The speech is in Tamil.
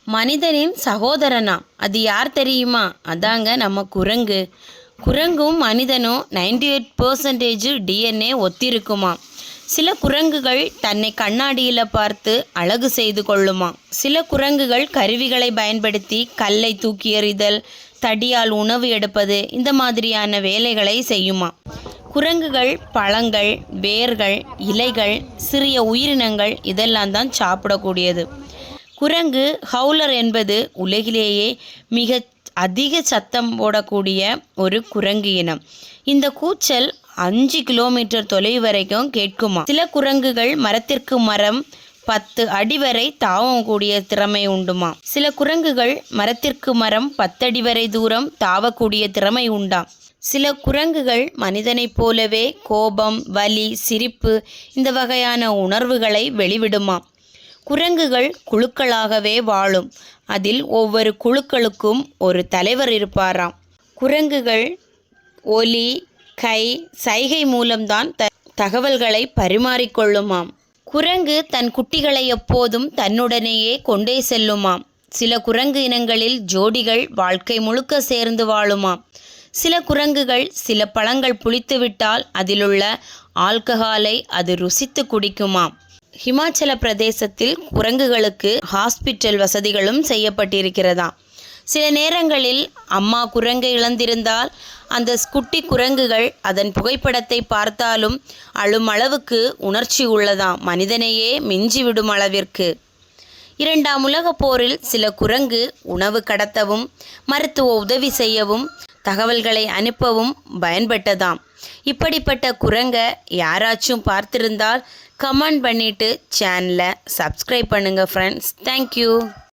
மனிதனின் சகோதரனா? அது யார் தெரியுமா? அதாங்க நம்ம குரங்கு. குரங்கும் மனிதனும் 98% டிஎன்ஏ ஒத்திருக்குமா. சில குரங்குகள் தன்னை கண்ணாடியில் பார்த்து அழகு செய்து கொள்ளுமா. சில குரங்குகள் கருவிகளை பயன்படுத்தி கல்லை தூக்கி எறிதல், தடியால் உணவு எடுப்பது, இந்த மாதிரியான வேலைகளை செய்யுமா. குரங்குகள் பழங்கள், வேர்கள், இலைகள், சிறிய உயிரினங்கள் இதெல்லாம் தான் சாப்பிடக்கூடியது. குரங்கு ஹவுலர் என்பது உலகிலேயே மிக அதிக சத்தம் போடக்கூடிய ஒரு குரங்கு இனம். இந்த கூச்சல் 5 கிலோமீட்டர் தொலைவு வரைக்கும் கேட்குமா. சில குரங்குகள் மரத்திற்கு மரம் 10 அடி வரை தாவக்கூடிய திறமை உண்டுமா. சில குரங்குகள் மரத்திற்கு மரம் 10 அடி வரை தூரம் தாவக்கூடிய திறமை உண்டாம். சில குரங்குகள் மனிதனைப் போலவே கோபம், வலி, சிரிப்பு இந்த வகையான உணர்வுகளை வெளிவிடுமா. குரங்குகள் குழுக்களாகவே வாழும். அதில் ஒவ்வொரு குழுக்களுக்கும் ஒரு தலைவர் இருப்பாராம். குரங்குகள் ஒலி, கை, சைகை மூலம்தான் தகவல்களை பரிமாறிக்கொள்ளுமாம். குரங்கு தன் குட்டிகளை எப்போதும் தன்னுடனேயே கொண்டே செல்லுமாம். சில குரங்கு இனங்களில் ஜோடிகள் வாழ்க்கை முழுக்க சேர்ந்து வாழுமாம். சில குரங்குகள் சில பழங்கள் புளித்துவிட்டால் அதிலுள்ள ஆல்கஹாலை அது ருசித்து குடிக்குமாம். ஹிமாச்சல பிரதேசத்தில் குரங்குகளுக்கு ஹாஸ்பிட்டல் வசதிகளும் செய்யப்பட்டிருக்கிறதாம். சில நேரங்களில் அம்மா குரங்கை இழந்திருந்தால் அந்த குட்டி குரங்குகள் அதன் புகைப்படத்தை பார்த்தாலும் அழும் அளவுக்கு உணர்ச்சி உள்ளதாம், மனிதனையே மிஞ்சிவிடும் அளவிற்கு. 2ஆம் உலகப் போரில் சில குரங்கு உணவு கடத்தவும், மருத்துவ உதவி செய்யவும், தகவல்களை அனுப்பவும் பயன்பட்டதாம். இப்படிப்பட்ட குரங்கை யாராச்சும் பார்த்திருந்தால் கமெண்ட் பண்ணிவிட்டு சேனலை சப்ஸ்கிரைப் பண்ணுங்கள் ஃப்ரெண்ட்ஸ். தேங்க்யூ.